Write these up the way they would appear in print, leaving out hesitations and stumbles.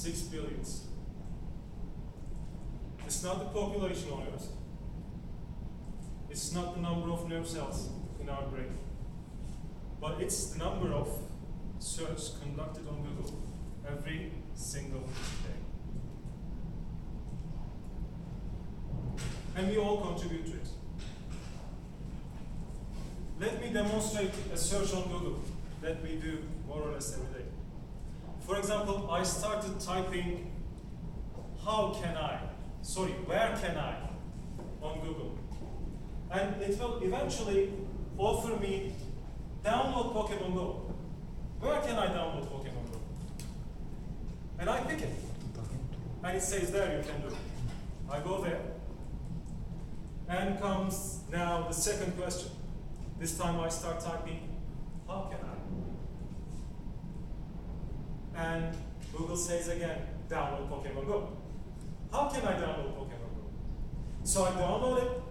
6 billions. It's not the population on Earth. It's not the number of nerve cells in our brain. But it's the number of searches conducted on Google every single day. And we all contribute to it. Let me demonstrate a search on Google that we do more or less every day. For example, I started typing where can I on Google. And it will eventually offer me download Pokemon Go. Where can I download Pokemon Go? And I pick it. And it says there you can do it. I go there. And comes now the second question. This time I start typing, how can I? And Google says again, download Pokemon Go. How can I download Pokemon Go? So I download it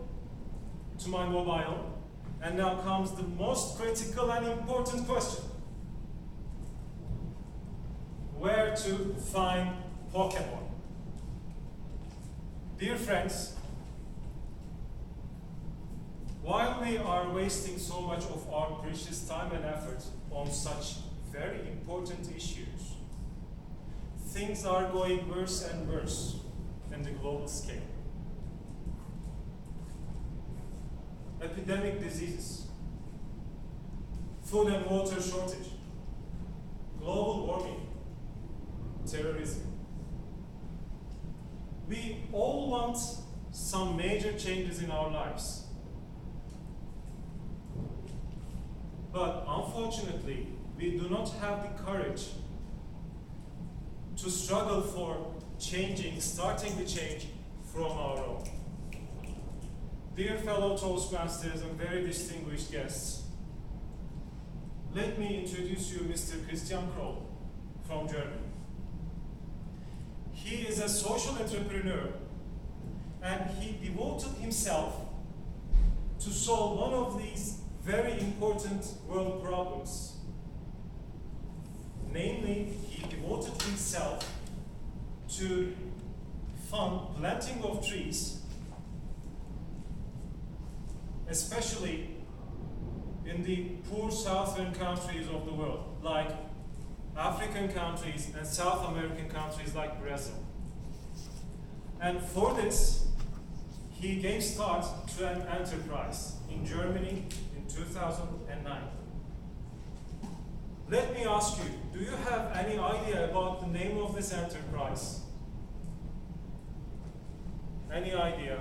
to my mobile, and now comes the most critical and important question. Where to find Pokemon? Dear friends, while we are wasting so much of our precious time and effort on such very important issues, things are going worse and worse in the global scale. Epidemic diseases, food and water shortage, global warming, terrorism. We all want some major changes in our lives. But unfortunately, we do not have the courage to struggle for starting the change from our own. Dear fellow Toastmasters and very distinguished guests, let me introduce you Mr. Christian Kroll from Germany. He is a social entrepreneur, and he devoted himself to solve one of these very important world problems. Namely, he devoted himself to fund planting of trees, especially in the poor southern countries of the world, like African countries and South American countries like Brazil. And for this, he gave start to an enterprise in Germany in 2009. Let me ask you, do you have any idea about the name of this enterprise? Any idea?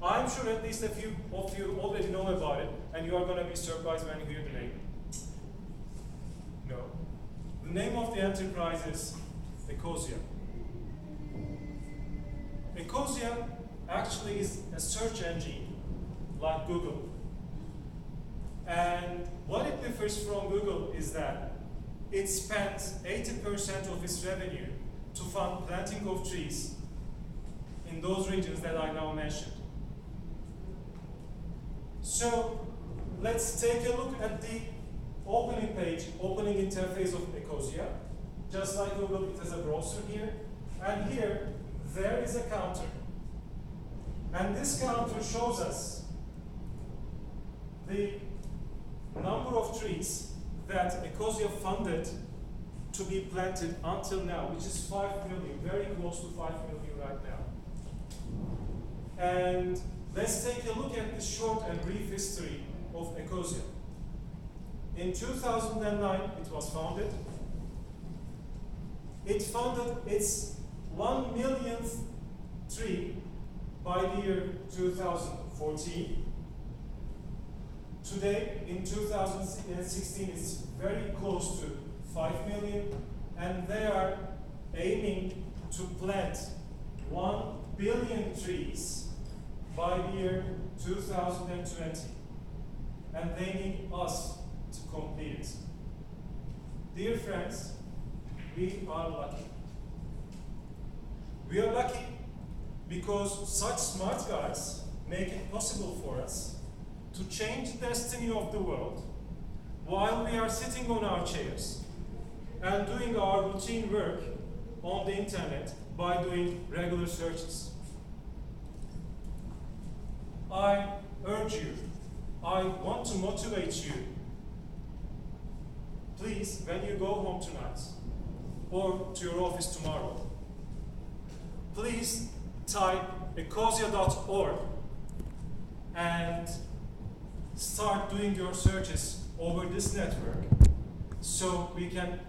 I'm sure at least a few of you already know about it, and you are going to be surprised when you hear the name. No. The name of the enterprise is Ecosia. Ecosia actually is a search engine like Google. And what it differs from Google is that it spent 80% of its revenue to fund planting of trees in those regions that I now mentioned. So let's take a look at the opening page, opening interface of Ecosia. Just like Google, it has a browser here. And here, there is a counter. And this counter shows us the number of trees that Ecosia funded to be planted until now, which is 5 million, very close to 5 million right now. And let's take a look at the short and brief history of Ecosia. In 2009, it was founded. It funded its 1 millionth tree by the year 2014. Today, in 2016, it's very close to 5 million, and they are aiming to plant 1 billion trees by the year 2020. And they need us to complete it. Dear friends, we are lucky. We are lucky because such smart guys make it possible for us to change the destiny of the world while we are sitting on our chairs and doing our routine work on the internet by doing regular searches. I urge you, I want to motivate you. Please, when you go home tonight or to your office tomorrow, please type ecosia.org and start doing your searches over this network so we can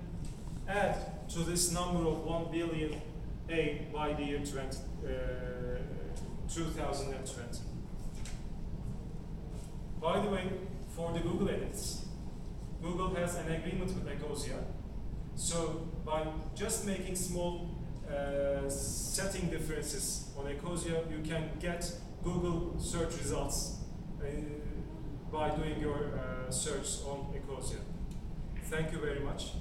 add to this number of 1 billion aid by the year 2020. By the way, for the Google edits, Google has an agreement with Ecosia. So by just making small setting differences on Ecosia, you can get Google search results by doing your search on Ecosia. Thank you very much.